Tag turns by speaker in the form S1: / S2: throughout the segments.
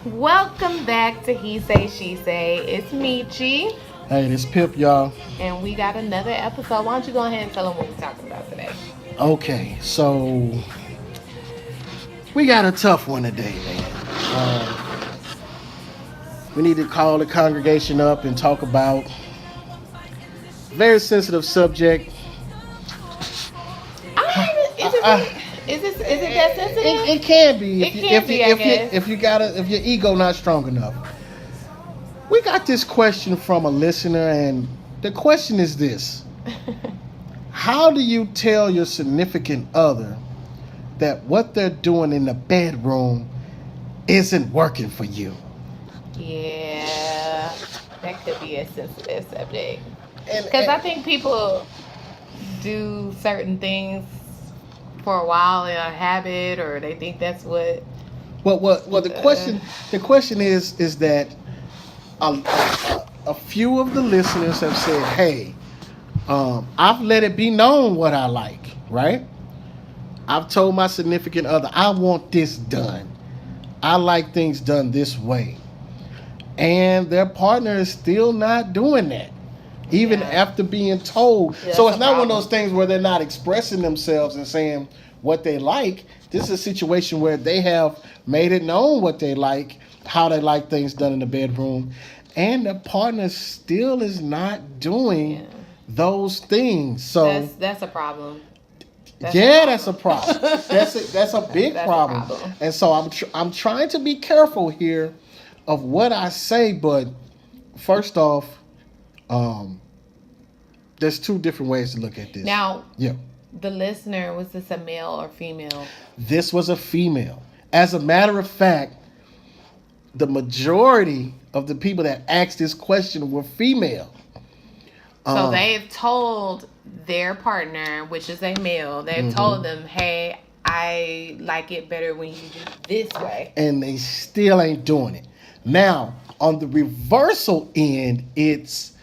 S1: Welcome back to He Say She Say. It's Michi,
S2: Hey, this Pip, y'all.
S1: and we got another episode. Why don't you go ahead and tell them what we're talking about today?
S2: Okay, so we got a tough one today, man. We need to call the congregation up and talk about a very sensitive subject.
S1: I don't even. Is it?
S2: Uh,
S1: Is it that sensitive?
S2: it can be
S1: It can be, I guess.
S2: if your ego not strong enough. We got this question from a listener, and the question is this: how do you tell your significant other that what they're doing in the bedroom isn't working for you?
S1: Yeah, that could be a sensitive subject.
S2: And,
S1: Because I
S2: and
S1: think people do certain things for a while in a habit, or they think that's what.
S2: well, the question is that a few of the listeners have said, "Hey, I've let it be known what I like, right? I've told my significant other I want this done. I like things done this way." And their partner is still not doing that, even
S1: Yeah.
S2: after being told.
S1: Yeah,
S2: So
S1: that's
S2: it's
S1: a
S2: not one of
S1: problem.
S2: those things where they're not expressing themselves and saying what they like. This is a situation where they have made it known what they like, how they like things done in the bedroom, and the partner still is not doing
S1: Yeah.
S2: those things. So
S1: That's a problem. That's a
S2: yeah, that's a
S1: problem.
S2: problem. That's a big
S1: That's a
S2: problem.
S1: problem.
S2: And so I'm trying to be careful here of what I say, but first off, um, there's two different ways to look at this.
S1: Now,
S2: Yeah,
S1: the listener, was this a male or female?
S2: this was a female. As a matter of fact, the majority of the people that asked this question were female.
S1: So
S2: Um,
S1: they've told their partner, which is a male, they've told them, hey, I like it better when you do this way.
S2: and they still ain't doing it. Now, on the reversal end, it's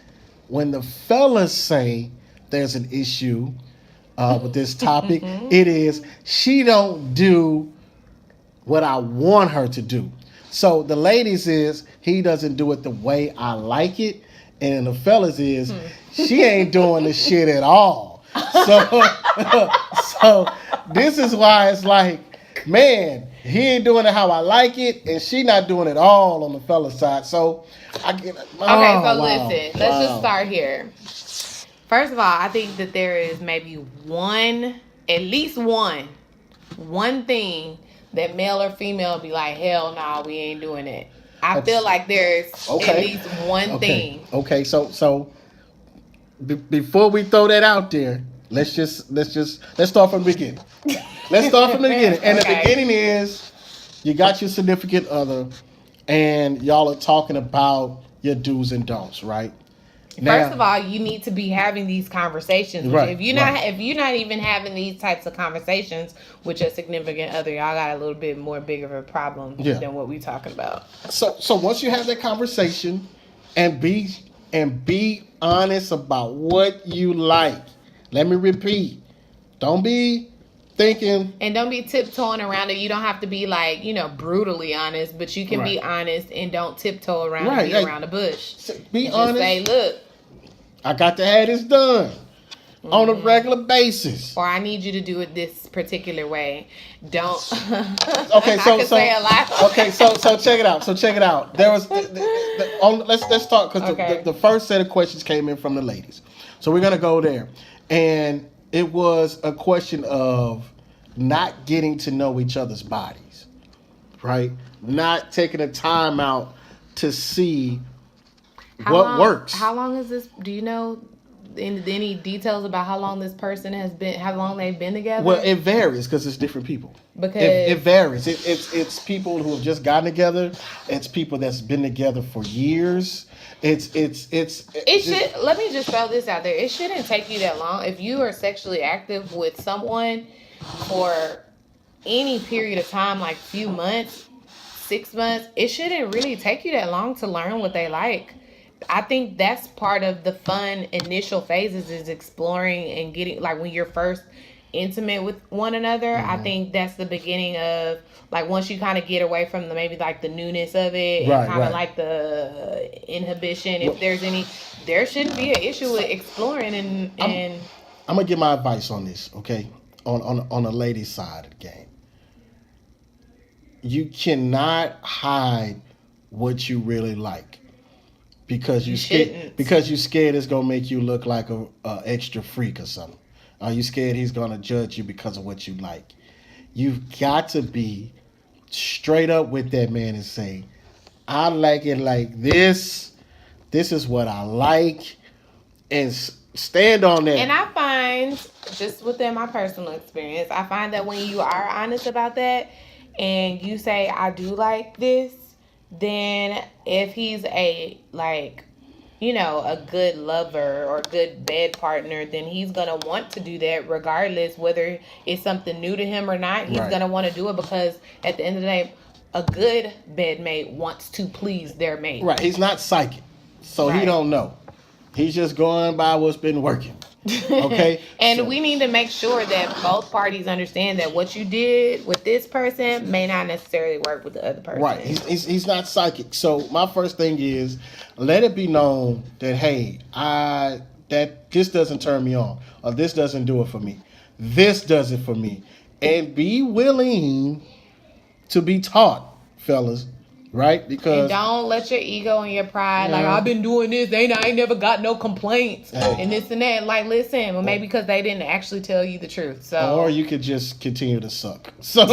S2: when the fellas say there's an issue with this topic. It is she don't do what I want her to do. So the ladies is he doesn't do it the way I like it, and the fellas is she ain't doing the shit at all. So so this is why it's like, man, he ain't doing it how I like it, and she not doing it all on the fella side. So I get
S1: Okay, so
S2: wow,
S1: listen, let's just
S2: wow.
S1: start here. First of all, I think that there is maybe one, at least one thing that male or female be like, hell no, we ain't doing it. I feel like there's at
S2: Okay.
S1: least one thing.
S2: Okay. So before we throw that out there, let's start from the beginning. Let's start from the beginning. And the
S1: Okay.
S2: beginning is you got your significant other, and y'all are talking about your do's and don'ts, right?
S1: First of all, you need to be having these conversations.
S2: Right,
S1: If you're not even having these types of conversations with your significant other, y'all got a little bit more big of a problem
S2: Yeah.
S1: than what we talking about.
S2: So once you have that conversation and be honest about what you like. Let me repeat. Don't be thinking
S1: And don't be tiptoeing around it. You don't have to be like, brutally honest, but you can be
S2: Right.
S1: honest and don't tiptoe around
S2: Right,
S1: and beat
S2: hey,
S1: around the bush.
S2: be
S1: Just
S2: honest.
S1: say, look,
S2: I got to have this done on a regular basis.
S1: or I need you to do it this particular way. Don't.
S2: Okay,
S1: I
S2: so
S1: can say a lot.
S2: okay, so check it out. So check it out. There was let's talk because
S1: Okay.
S2: the first set of questions came in from the ladies. So we're gonna go there, and it was a question of not getting to know each other's bodies, right? Not taking the time out to see what works.
S1: How long is this? Do you know any details about how long this person has been? How long they've been together?
S2: Well, it varies because it's different people.
S1: Because
S2: It varies. It's people who have just gotten together. It's people that's been together for years. It
S1: should. Let me just throw this out there. It shouldn't take you that long if you are sexually active with someone for any period of time, like few months, 6 months. It shouldn't really take you that long to learn what they like. I think that's part of the fun initial phases is exploring and getting like when you're first intimate with one another, I
S2: Mhm.
S1: think that's the beginning of like once you kind of get away from the maybe like the newness of it and
S2: Right,
S1: kind of
S2: right.
S1: like the inhibition.
S2: Well,
S1: If there's any, there shouldn't be an issue with exploring and
S2: I'm I'm gonna give my advice on this, okay? On the ladies' side of the game, you cannot hide what you really like because
S1: you
S2: you scared
S1: shouldn't.
S2: because you scared it's gonna make you look like a extra freak or something. Are you scared he's gonna judge you because of what you like? You've got to be straight up with that man and say, I like it like this. This is what I like, and stand on that.
S1: And I find, just within my personal experience, I find that when you are honest about that and you say, I do like this, then if he's a, like, you know, a good lover or good bed partner, then he's going to want to do that regardless whether it's something new to him or not. He's
S2: Right.
S1: going to want to do it because at the end of the day, a good bedmate wants to please their mate.
S2: Right, he's not psychic, so he
S1: Right.
S2: don't know. He's just going by what's been working. Okay,
S1: And
S2: so-
S1: we need to make sure that both parties understand that what you did with this person may not necessarily work with the other person.
S2: Right, he's not psychic. So my first thing is let it be known that hey, that this doesn't turn me on, or this doesn't do it for me. This does it for me, and be willing to be taught, fellas. Right,
S1: And
S2: because
S1: don't let your ego and your pride, like,
S2: Yeah.
S1: I've been doing this, I ain't never got no complaints,
S2: Hey.
S1: and this and that. Like, listen, well, maybe because they didn't actually tell you the truth. So,
S2: or you could just continue to suck. So,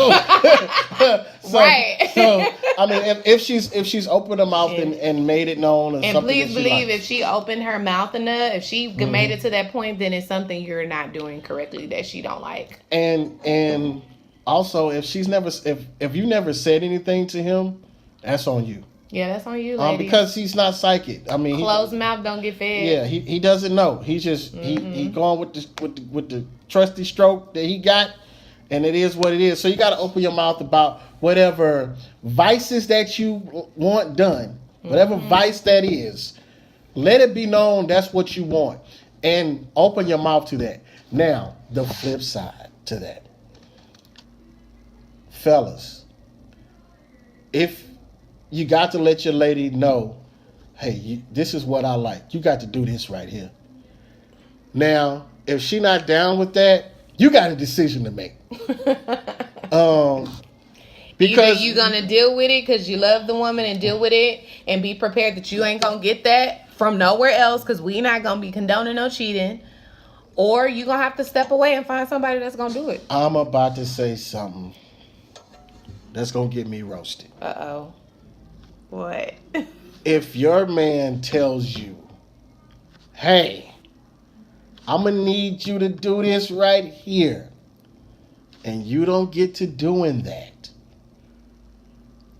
S1: Right.
S2: So I mean, if she's opened her mouth and made it known, or
S1: and
S2: something
S1: please
S2: that she
S1: believe
S2: likes.
S1: if she opened her mouth enough, if she
S2: Mm-hmm.
S1: made it to that point, then it's something you're not doing correctly that she don't like.
S2: And also if she's never if you never said anything to him, that's on you.
S1: Yeah, that's on you, lady.
S2: Because he's not psychic. I mean,
S1: Closed mouth don't get fed.
S2: yeah, he doesn't know. He's just he going with the trusty stroke that he got, and it is what it is. So you got to open your mouth about whatever vices that you want done, whatever vice that is. Let it be known that's what you want, and open your mouth to that. Now, the flip side to that, fellas, if you got to let your lady know, hey, this is what I like. You got to do this right here. Now, if she not down with that, you got a decision to make. Because
S1: either you gonna deal with it because you love the woman and deal with it and be prepared that you ain't gonna get that from nowhere else because we not gonna be condoning no cheating, or you gonna have to step away and find somebody that's gonna do it.
S2: I'm about to say something that's gonna get me roasted.
S1: Uh-oh. What?
S2: If your man tells you, hey, I'm gonna need you to do this right here, and you don't get to doing that,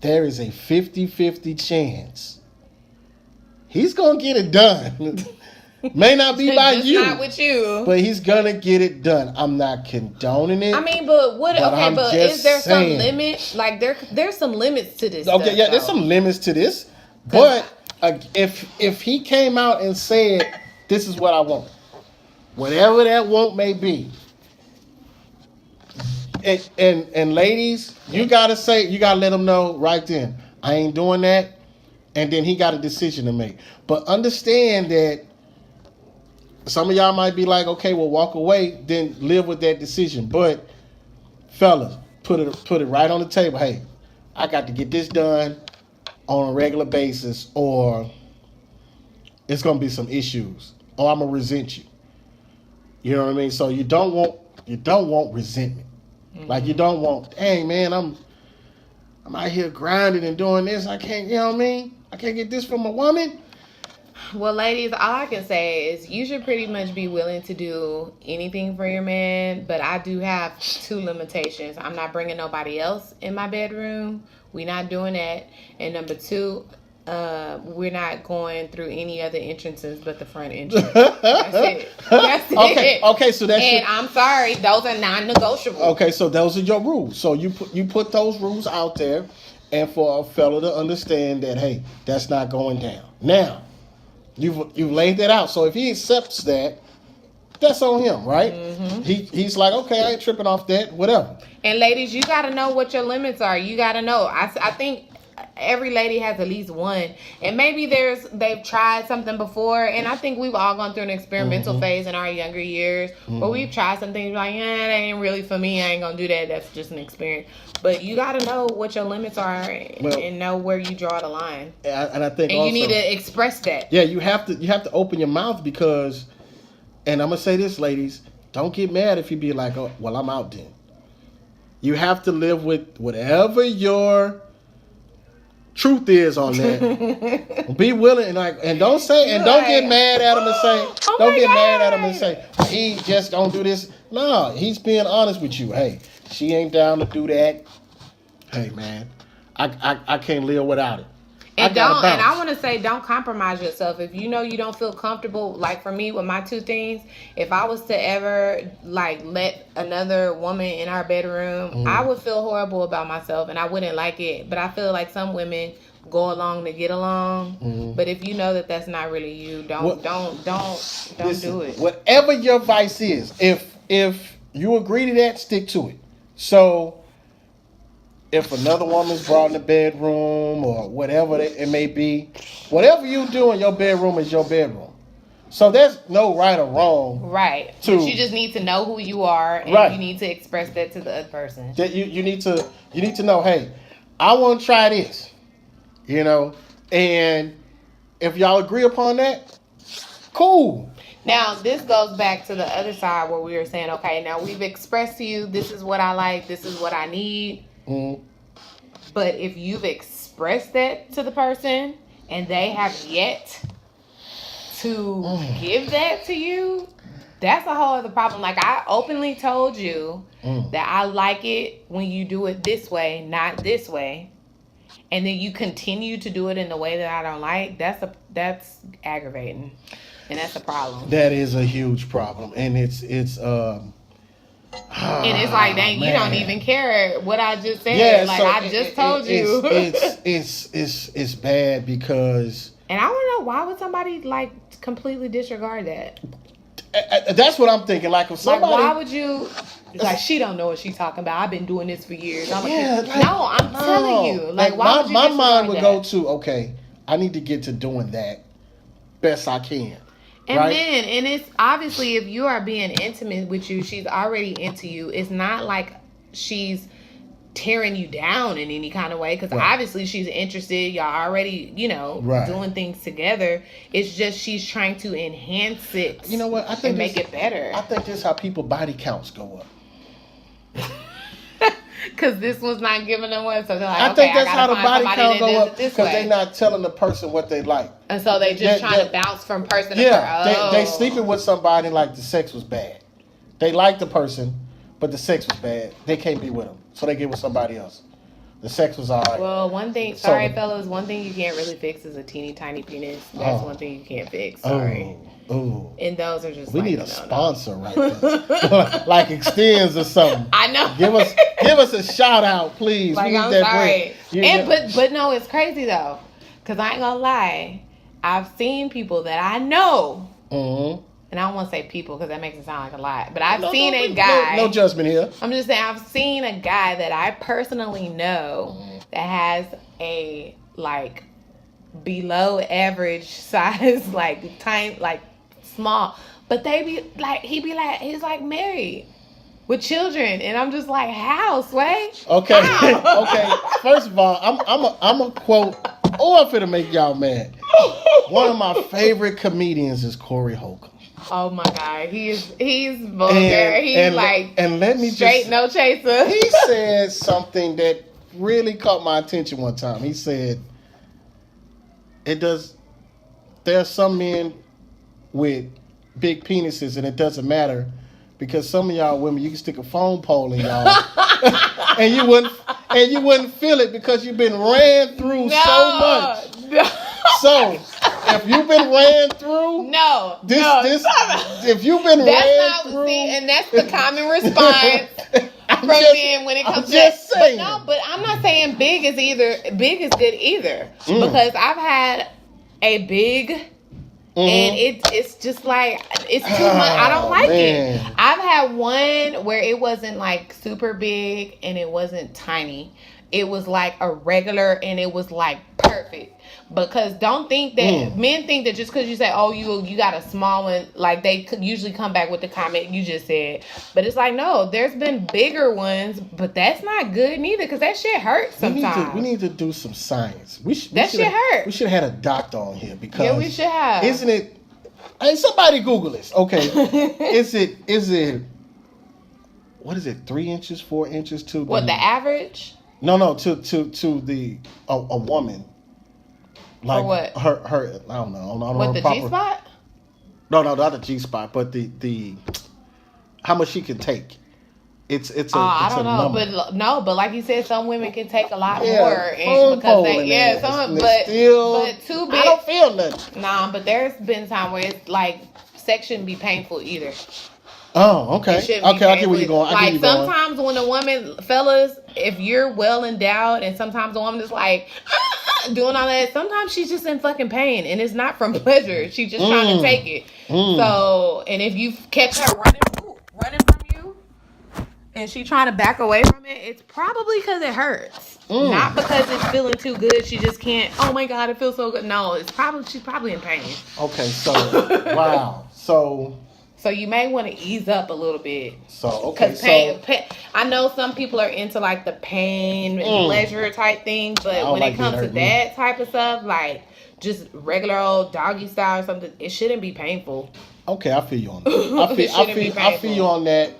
S2: there is a 50-50 chance he's gonna get it done. May not be by
S1: Just
S2: you,
S1: not with you.
S2: but he's gonna get it done. I'm not condoning it.
S1: I mean, but what?
S2: But
S1: Okay,
S2: I'm
S1: but
S2: just
S1: is there
S2: saying.
S1: some limit? Like there's some limits to this.
S2: Okay,
S1: stuff,
S2: yeah, there's
S1: though.
S2: some limits to this, but if he came out and said, "This is what I want," whatever that want may be, and ladies, you gotta let him know right then, I ain't doing that, and then he got a decision to make. But understand that some of y'all might be like, okay, well, walk away, then live with that decision. But fellas, put it right on the table. Hey, I got to get this done on a regular basis, or it's gonna be some issues, or I'm gonna resent you. You know what I mean? So you don't want resentment. Like you don't want, hey man, I'm out here grinding and doing this. I can't, you know what I mean? I can't get this from a woman.
S1: Well, ladies, all I can say is you should pretty much be willing to do anything for your man, but I do have two limitations. I'm not bringing nobody else in my bedroom. We're not doing that. And number two, we're not going through any other entrances but the front entrance. That's it. That's it.
S2: Okay, so that's
S1: And I'm sorry, those are non-negotiable.
S2: okay, so those are your rules. So you put those rules out there, and for a fella to understand that, hey, that's not going down. Now, you've laid that out. So if he accepts that, that's on him, right?
S1: Mm-hmm.
S2: He's like, okay, I ain't tripping off that, whatever.
S1: And ladies, you got to know what your limits are. You got to know. I think every lady has at least one, and maybe they've tried something before, and I think we've all gone through an experimental phase in our younger years where we've tried something like, that ain't really for me, I ain't gonna do that, that's just an experience. But you got to know what your limits are and know where you draw the line,
S2: and I think
S1: and
S2: also,
S1: you need to express that.
S2: Yeah, you have to open your mouth, because, and I'm gonna say this, ladies, don't get mad if you be like, oh, well, I'm out then. You have to live with whatever your truth is on that. Be willing, and don't say, and don't get mad at him and say, mad at him and say, he just don't do this. No, he's being honest with you. Hey, she ain't down to do that. Hey, man, I can't live without it.
S1: And I want to say, don't compromise yourself. If you know you don't feel comfortable, like for me with my two things, if I was to ever like let another woman in our bedroom, I would feel horrible about myself and I wouldn't like it. But I feel like some women go along to get along. But if you know that that's not really you, don't do it.
S2: Whatever your vice is, if you agree to that, stick to it. So if another woman's brought in the bedroom or whatever it may be, whatever you do in your bedroom is your bedroom. So there's no right or wrong.
S1: Right. But you just need to know who you are, and you need to express that to the other person.
S2: That you need to know, hey, I want to try this, and if y'all agree upon that, cool.
S1: Now, this goes back to the other side where we were saying, okay, now we've expressed to you, this is what I like, this is what I need. But if you've expressed that to the person and they have yet to give that to you, that's a whole other problem. Like, I openly told you that I like it when you do it this way, not this way, and then you continue to do it in the way that I don't like, that's aggravating, and that's a problem.
S2: That is a huge problem, and it's
S1: and it's like, dang, you don't even care what I just said.
S2: Yeah,
S1: like,
S2: so
S1: I just told you.
S2: It's bad because.
S1: And I want to know, why would somebody like completely disregard that?
S2: That's what I'm thinking. Like, if somebody,
S1: why would you? Like, she don't know what she's talking about. I've been doing this for years. I'm
S2: no,
S1: telling you. Like, why would you
S2: my mind would
S1: that?
S2: go to, okay, I need to get to doing that best I can.
S1: And right? Then, and it's obviously, if you are being intimate with you, she's already into you. It's not like she's tearing you down in any kind of way, because obviously she's interested. Y'all already, doing things together. It's just she's trying to enhance it.
S2: You know what? I think
S1: make it better.
S2: I think that's how people body counts go up.
S1: Because this was not giving them one, so they're like,
S2: I think that's how the body count go up, because they're not telling the person what they like,
S1: and so they just trying to bounce from person to
S2: person. They sleeping with somebody like the sex was bad. They like the person, but the sex was bad. They can't be with them, so they get with somebody else. The sex was all right.
S1: Well, one thing, fellas, one thing you can't really fix is a teeny tiny penis. That's one thing you can't fix. Sorry.
S2: Oh.
S1: And those are just.
S2: We need a sponsor right there, like Extends or something.
S1: I know.
S2: Give us a shout out, please.
S1: Like, I'm sorry. But no, it's crazy though, because I ain't gonna lie. I've seen people that I know. Mm-hmm. And I don't want to say people because that makes it sound like a lot. But I've seen a guy.
S2: No judgment here.
S1: I'm just saying, I've seen a guy that I personally know that has a like below average size, like tiny, like small. But they be like, he's like married with children, and I'm just like, how, Sway?
S2: Okay,
S1: how?
S2: Okay. First of all, I'm a quote. I'm finna make y'all mad. One of my favorite comedians is Corey Holcomb.
S1: Oh my God, he's vulgar. And
S2: let me
S1: straight no chaser.
S2: He said something that really caught my attention one time. He said, there are some men with big penises, and it doesn't matter because some of y'all women, you can stick a phone pole in y'all, and you wouldn't feel it because you've been ran through so much. No. So if you've been ran through, if you've been ran through,
S1: and that's the common response from men when it comes to
S2: just saying.
S1: But I'm not saying big is good either, because I've had a big And it's just like it's too much. I don't like it. I've had one where it wasn't like super big and it wasn't tiny. It was like a regular and it was like perfect. Because don't think that men think that just because you say, oh, you got a small one, like they could usually come back with the comment you just said. But it's like, no, there's been bigger ones, but that's not good neither because that shit hurts sometimes.
S2: We need to do some science.
S1: That shit hurt.
S2: We should have had a doctor on here because
S1: we should have.
S2: Isn't it? Hey, somebody Google this. Okay, is it? What is it? 3 inches, 4 inches to
S1: what the average?
S2: No, to the a woman. Like
S1: or what?
S2: Her I don't know. I don't
S1: what
S2: know
S1: the
S2: proper,
S1: G spot?
S2: No, not the G spot, but the how much she can take. It's
S1: I don't know,
S2: number.
S1: but like you said, some women can take a lot more,
S2: and
S1: because but too big.
S2: I don't feel nothing.
S1: Nah, but there's been time where it's like sex shouldn't be painful either.
S2: Oh, okay. Okay, I get where you're going.
S1: Like sometimes when a woman, fellas, if you're well endowed, and sometimes a woman is like doing all that, sometimes she's just in fucking pain, and it's not from pleasure. She's just trying to take it. So, and if you've kept her running from you, and she trying to back away from it, it's probably because it hurts, not because it's feeling too good. She just can't. Oh my God, it feels so good. No, she's probably in pain.
S2: Okay, so wow,
S1: So you may want to ease up a little bit.
S2: So okay,
S1: pain, I know some people are into like the pain and pleasure type thing, but when it comes to that type of stuff, like just regular old doggy style or something, it shouldn't be painful.
S2: Okay, I feel you on that. I feel you on that.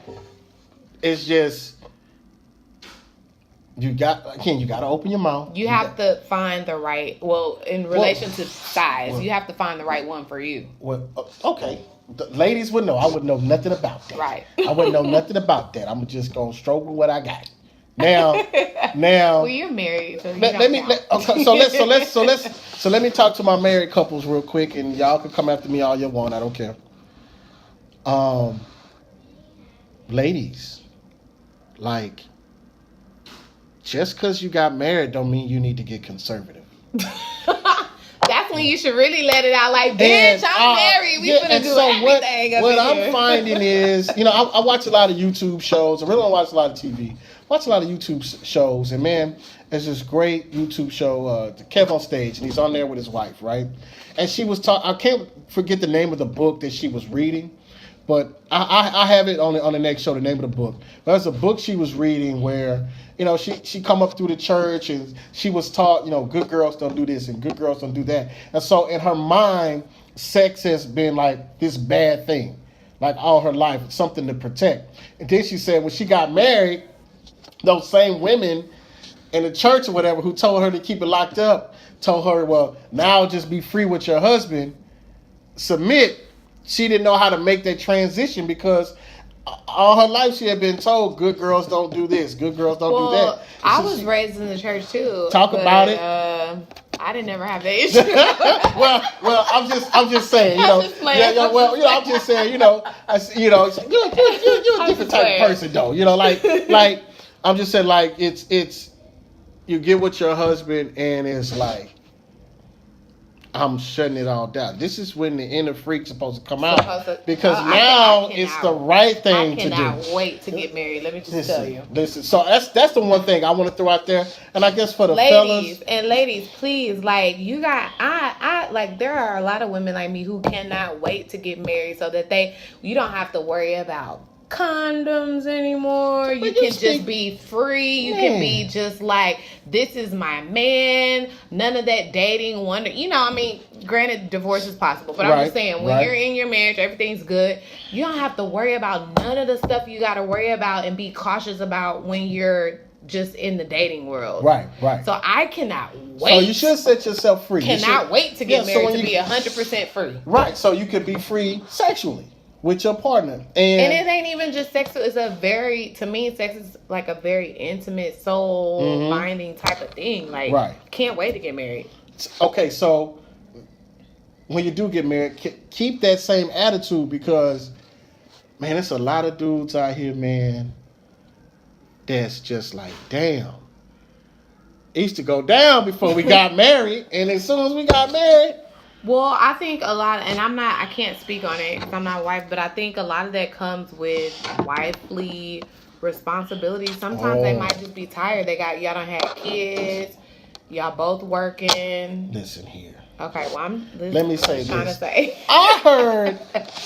S2: It's just you got to open your mouth.
S1: You have to find the right. Well, in relation to size, you have to find the right one for you.
S2: Well, okay. The ladies would know. I would know nothing about that.
S1: Right.
S2: I wouldn't know nothing about that. I'm just gonna stroke with what I got. Now.
S1: Well, you're married, so let
S2: me talk to my married couples real quick, and y'all can come after me all you want. I don't care. Ladies, like, just because you got married don't mean you need to get conservative.
S1: That's when you should really let it out. Like, bitch, I'm married. We finna do everything.
S2: What I'm finding is, I watch a lot of YouTube shows. I really don't watch a lot of TV. Watch a lot of YouTube shows, and man, there's this great YouTube show, Kev on Stage, and he's on there with his wife, right? And she was talking. I can't forget the name of the book that she was reading, but I have it on the next show. The name of the book. But there's a book she was reading where, she come up through the church and she was taught, good girls don't do this and good girls don't do that. And so in her mind, sex has been like this bad thing, like all her life, something to protect. And then she said when she got married, those same women in the church or whatever who told her to keep it locked up, told her, well, now just be free with your husband, submit. She didn't know how to make that transition because all her life she had been told good girls don't do this, good girls don't do that.
S1: I was raised in the church too.
S2: Talk about it.
S1: I didn't never have that issue.
S2: well, I'm just saying, I'm just saying, you're a different type of person though, like I'm just saying, like it's you get with your husband and it's like, I'm shutting it all down. This is when the inner freak's supposed to come out because now it's the right thing to do.
S1: I cannot wait to get married. Let me just tell you.
S2: Listen, so that's the one thing I want to throw out there, and I guess for the
S1: ladies, please, like I like there are a lot of women like me who cannot wait to get married so that you don't have to worry about condoms anymore. You can just be free. You can be just like, this is my man. None of that dating wonder. Granted, divorce is possible, but I'm just saying, when you're in your marriage, everything's good. You don't have to worry about none of the stuff you got to worry about and be cautious about when you're just in the dating world. Right. So I cannot wait. So
S2: you should set yourself free.
S1: Cannot wait to get married to be 100% free.
S2: Right. So you could be free sexually with your partner. And
S1: it ain't even just sex. It's to me, sex is like a very intimate, soul binding type of thing. Like, can't wait to get married.
S2: Okay, so when you do get married, keep that same attitude because, man, there's a lot of dudes out here, man, that's just like, damn. It used to go down before we got married, and as soon as we got married,
S1: Well, I think a lot, and I can't speak on it because I'm not a wife, but I think a lot of that comes with wifely responsibilities. Sometimes they
S2: Oh,
S1: might just be tired. Y'all don't have kids, y'all both working.
S2: listen here.
S1: Okay, well,
S2: Let me say
S1: trying to
S2: this.
S1: say.
S2: I heard,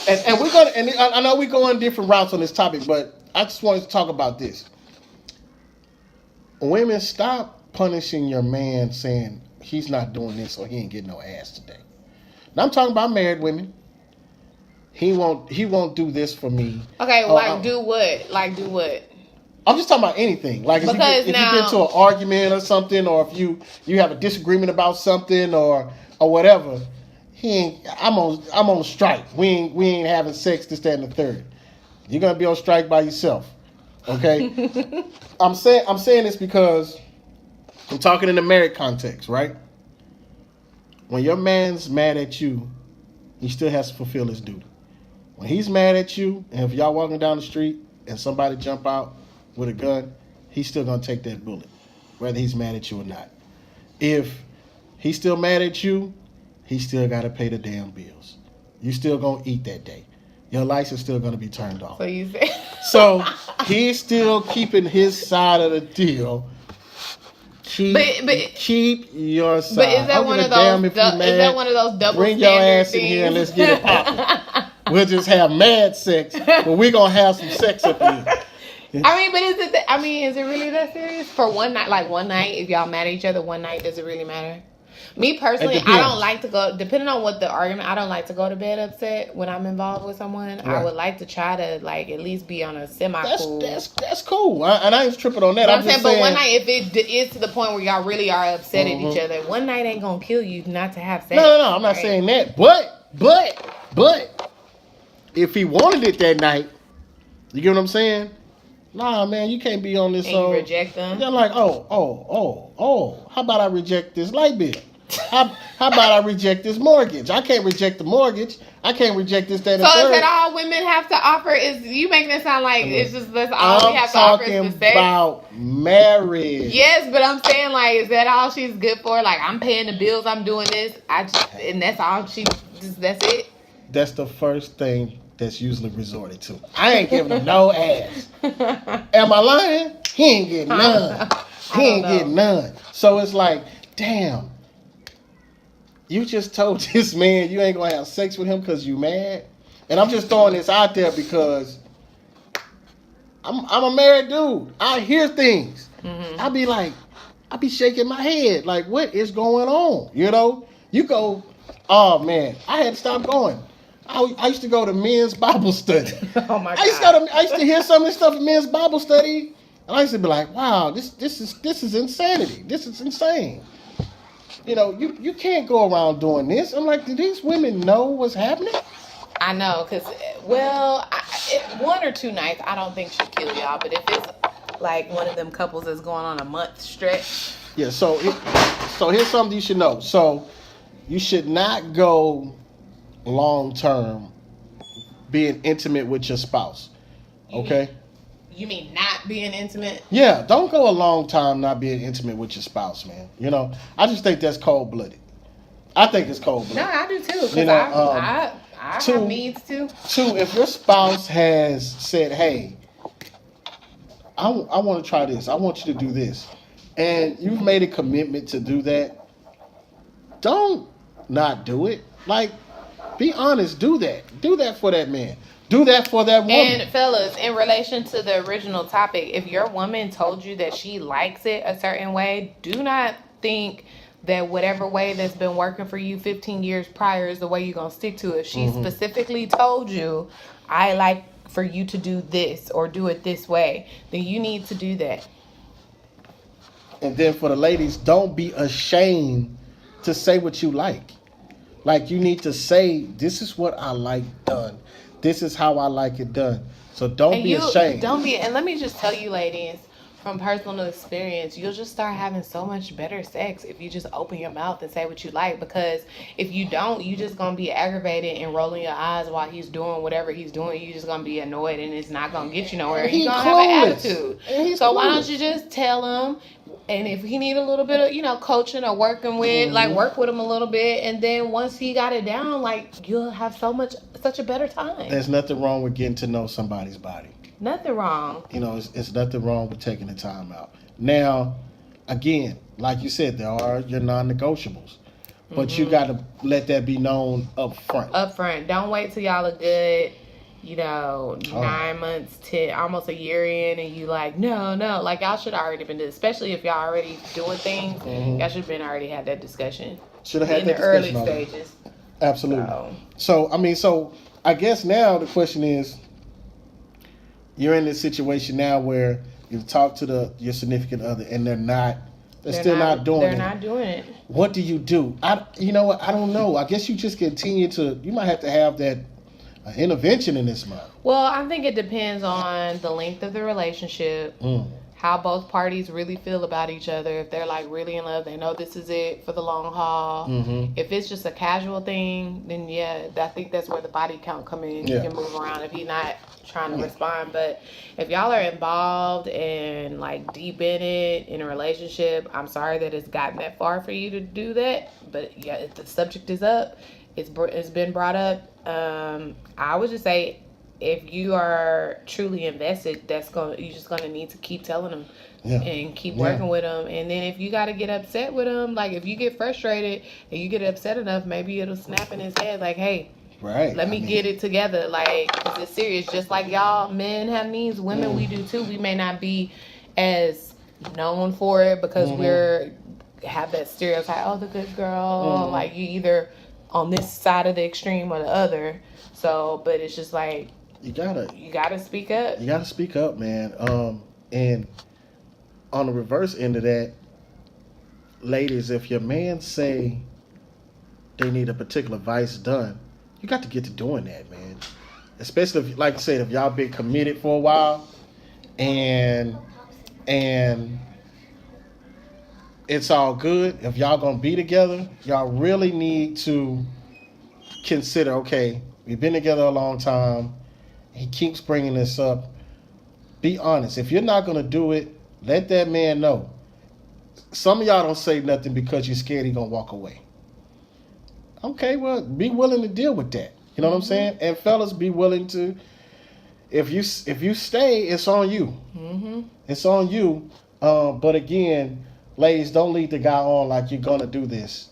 S2: and we're gonna, and I know we're going different routes on this topic, but I just wanted to talk about this. Women, stop punishing your man saying he's not doing this or he ain't getting no ass today. Now I'm talking about married women. He won't do this for me.
S1: Okay, do what? Like do what?
S2: I'm just talking about anything. Like if you get into an argument or something, or if you have a disagreement about something or whatever, I'm on strike. We ain't having sex this, that, and the third. You're gonna be on strike by yourself. Okay? I'm saying this because I'm talking in the married context, right? When your man's mad at you, he still has to fulfill his duty. When he's mad at you, and if y'all walking down the street and somebody jump out with a gun, he's still gonna take that bullet, whether he's mad at you or not. If he's still mad at you, he still gotta pay the damn bills. You still gonna eat that day. Your lights are still gonna be turned off.
S1: So you say.
S2: So he's still keeping his side of the deal. Keep your side.
S1: But is that one of those? Is that one of those double
S2: Bring your ass in here and let's get it popping. We'll just have mad sex, but we're gonna have some sex up here.
S1: I mean, but is it really that serious? For one night, like one night, if y'all mad at each other one night, does it really matter? Me personally, I don't like to go, depending on what the argument, I don't like to go to bed upset when I'm involved with someone. Right. I would like to try to, like, at least be on a semi-cool.
S2: That's cool. And I ain't tripping on that.
S1: But I'm saying, but one night, if it is to the point where y'all really are upset at each other, one night ain't gonna kill you not to have sex.
S2: No, I'm not saying that. But, if he wanted it that night, you get what I'm saying? Nah, man, you can't be on this.
S1: And you reject them?
S2: They're like, how about I reject this light bill? How about I reject this mortgage? I can't reject the mortgage. I can't reject this, that, and
S1: so
S2: third.
S1: So is that all women have to offer? Is you making it sound like it's just that's all we have to offer is the sex?
S2: I'm talking about marriage.
S1: Yes, but I'm saying, like, is that all she's good for? Like, I'm paying the bills, I'm doing this, and that's all that's it?
S2: That's the first thing that's usually resorted to. I ain't giving him no ass. Am I lying? He ain't getting none. He ain't getting none. So it's like, damn. You just told this man you ain't gonna have sex with him because you mad? And I'm just throwing this out there because I'm a married dude. I hear things. Mm-hmm. I be shaking my head. Like, what is going on? You know? You go, oh man, I had to stop going. I used to go to men's Bible study.
S1: Oh my God.
S2: I used to hear some of this stuff in men's Bible study, and I used to be like, wow, this is insanity. This is insane. You know, you can't go around doing this. I'm like, do these women know what's happening?
S1: I know, because, well, one or two nights, I don't think she'll kill y'all. But if it's like one of them couples that's going on a month stretch.
S2: Yeah, so here's something you should know. So you should not go long term being intimate with your spouse. Okay?
S1: You mean not being intimate?
S2: Yeah, don't go a long time not being intimate with your spouse, man. You know, I just think that's cold-blooded. I think it's cold-blooded.
S1: No, I do too. Because I have needs too.
S2: Two, if your spouse has said, hey, I want to try this. I want you to do this. And you've made a commitment to do that. Don't not do it. Like, be honest. Do that. Do that for that man. Do that for that woman.
S1: And fellas, in relation to the original topic, if your woman told you that she likes it a certain way, do not think that whatever way that's been working for you 15 years prior is the way you're going to stick to it. She specifically told you, I like for you to do this or do it this way. Then you need to do that.
S2: And then for the ladies, don't be ashamed to say what you like. Like, you need to say, this is what I like done. This is how I like it done. So don't be ashamed.
S1: And let me just tell you, ladies, from personal experience, you'll just start having so much better sex if you just open your mouth and say what you like. Because if you don't, you just gonna be aggravated and rolling your eyes while he's doing whatever he's doing. You just gonna be annoyed and it's not gonna get you nowhere. You're gonna have an attitude. So why don't you just tell him, And if he need a little bit of, coaching or working with, like, work with him a little bit. And then once he got it down, like, you'll have such a better time.
S2: There's nothing wrong with getting to know somebody's body.
S1: Nothing wrong.
S2: It's nothing wrong with taking the time out. Now, again, like you said, there are your non-negotiables. But you got to let that be known up front.
S1: Up front. Don't wait till y'all are good, 9 months, 10, almost a year in, and you like, no. Like, y'all should have already been doing, especially if y'all already doing things, y'all should have been already had that discussion.
S2: Should have had
S1: in
S2: that
S1: the early
S2: discussion
S1: stages.
S2: Absolutely. So I guess now the question is, you're in this situation now where you've talked to your significant other and they're still not doing it.
S1: They're not doing it.
S2: What do you do? You know what? I don't know. I guess you just continue to. You might have to have that intervention in this month.
S1: Well, I think it depends on the length of the relationship, how both parties really feel about each other. If they're like really in love, they know this is it for the long haul. If it's just a casual thing, then I think that's where the body count come in. You can move around if he's not trying to respond. But if y'all are involved and like deep in it in a relationship, I'm sorry that it's gotten that far for you to do that. But yeah, if the subject is up, it's been brought up. I would just say, if you are truly invested, you're just gonna need to keep telling them and keep working with them. And then if you got to get upset with them, like if you get frustrated and you get upset enough, maybe it'll snap in his head like, hey, let me get it together. Like, 'cause it's serious. Just like y'all men have needs, women we do too. We may not be as known for it because have that stereotype, oh, the good girl. Like, you either on this side of the extreme or the other. So, but it's just like, you gotta speak up.
S2: You gotta speak up, man. And on the reverse end of that, ladies, if your man say they need a particular vice done, you got to get to doing that, man. Especially if, like I said, if y'all been committed for a while, and it's all good. If y'all gonna be together, y'all really need to consider, okay, we've been together a long time. He keeps bringing this up. Be honest. If you're not going to do it, let that man know. Some of y'all don't say nothing because you're scared he's going to walk away. Okay, well, be willing to deal with that. You know what I'm saying? And fellas, be willing to, if you stay, it's on you. It's on you. But again, ladies, don't lead the guy on like you're going to do this.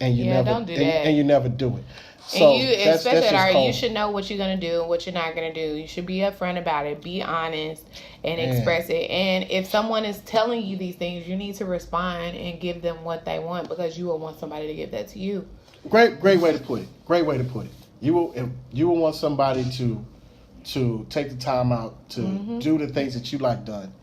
S2: And you
S1: don't do that.
S2: And you never do it. So
S1: and you, especially you should know what you're gonna do and what you're not gonna do. You should be upfront about it. Be honest and express it. And if someone is telling you these things, you need to respond and give them what they want, because you will want somebody to give that to you.
S2: Great way to put it. You will want somebody to take the time out to do the things that you like done.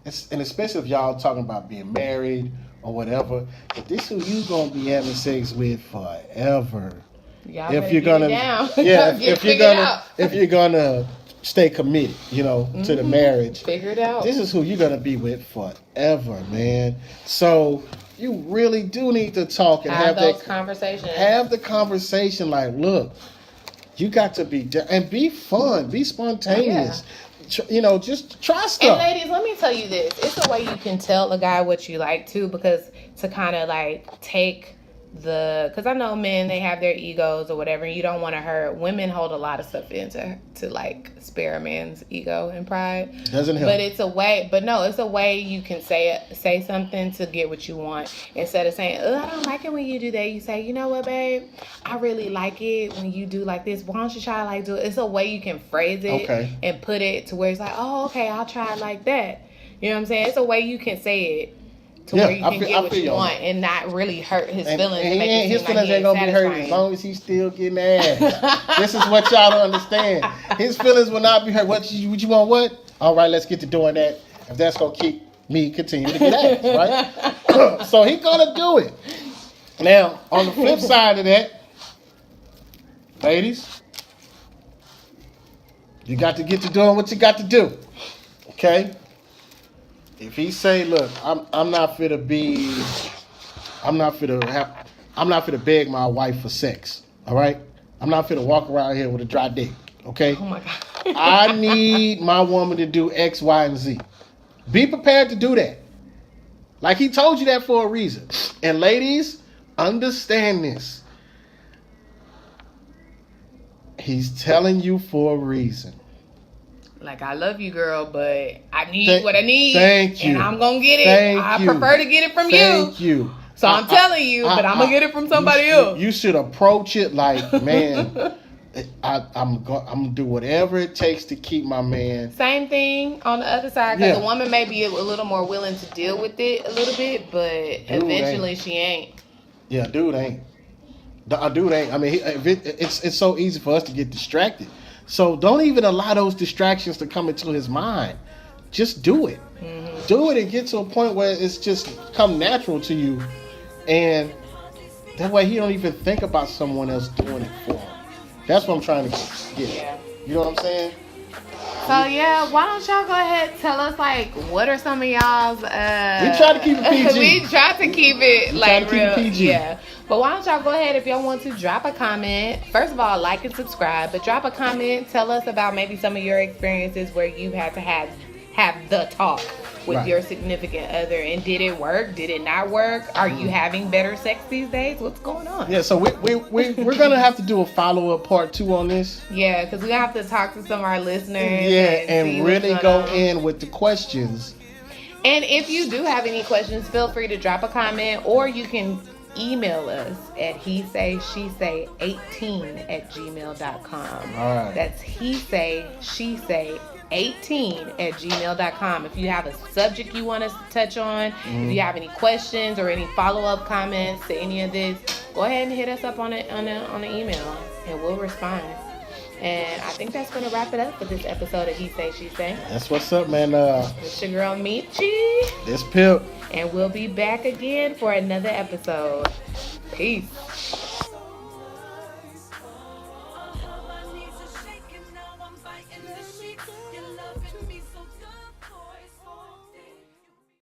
S2: And especially if y'all talking about being married or whatever, if this is who you gonna be having sex with forever.
S1: Y'all if you're gonna,
S2: if you're gonna stay committed, to the marriage,
S1: figure it out.
S2: This is who you're gonna be with forever, man. So you really do need to talk and have
S1: those conversations.
S2: Have the conversation. Like, look, you got to be and be fun, be spontaneous. Just try stuff.
S1: And ladies, let me tell you this: it's a way you can tell a guy what you like too, because to kind of like take. Because I know men, they have their egos or whatever, and you don't want to hurt. Women hold a lot of stuff in to like spare a man's ego and pride.
S2: Doesn't help.
S1: But it's a way you can say something to get what you want, instead of saying, oh, I don't like it when you do that. You say, you know what, babe, I really like it when you do like this. Why don't you try to like do it? It's a way you can phrase it and put it to where it's like, oh, okay, I'll try it like that. You know what I'm saying? It's a way you can say it to where you can get what you want and not really hurt his feelings. And
S2: his feelings ain't gonna be hurt as long as he's still getting ass. This is what y'all don't understand. His feelings will not be hurt. What you want? What? All right, let's get to doing that. If that's gonna keep me continuing to get ass, right? So he's gonna do it. Now, on the flip side of that, ladies, you got to get to doing what you got to do. Okay? If he say, look, I'm not fit to beg my wife for sex, all right? I'm not fit to walk around here with a dry dick, okay?
S1: Oh my God.
S2: I need my woman to do X, Y, and Z. Be prepared to do that. Like he told you that for a reason. And ladies, understand this. He's telling you for a reason.
S1: Like, I love you, girl, but I need what I need.
S2: Thank you.
S1: And I'm going to get it.
S2: Thank you.
S1: Prefer to get it from
S2: Thank you.
S1: So I'm telling you, but I'm going to get it from somebody else.
S2: You should approach it like, man, I'm going to do whatever it takes to keep my man.
S1: Same thing on the other side, because the woman may be a little more willing to deal with it a little bit, but eventually she ain't.
S2: Yeah, dude ain't. Dude ain't. I mean, it's so easy for us to get distracted. So don't even allow those distractions to come into his mind. Just do it. Mm-hmm. Do it and get to a point where it's just come natural to you. And that way he don't even think about someone else doing it for him. That's what I'm trying to get.
S1: Yeah.
S2: You know what I'm saying?
S1: So yeah, why don't y'all go ahead and tell us, like, what are some of y'all's
S2: we try to keep it PG.
S1: We try to keep it like real.
S2: PG.
S1: Yeah. But why don't y'all go ahead, if y'all want to, drop a comment. First of all, like and subscribe, but drop a comment. Tell us about maybe some of your experiences where you had to have the talk with your significant other, and did it work? Did it not work? Are you having better sex these days? What's going on?
S2: Yeah, so we're gonna have to do a follow-up part 2 on this.
S1: Yeah, because we have to talk to some of our listeners.
S2: Yeah, and really go in with the questions.
S1: And if you do have any questions, feel free to drop a comment, or you can email us at hesayshe18@gmail.com.
S2: All right.
S1: That's hesayshe18@gmail.com. If you have a subject you want us to touch on, if you have any questions or any follow-up comments to any of this, go ahead and hit us up on the email, and we'll respond. And I think that's going to wrap it up for this episode of He Say, She Say.
S2: That's what's up, man.
S1: It's your girl, Michi.
S2: This Pip.
S1: And we'll be back again for another episode. Peace.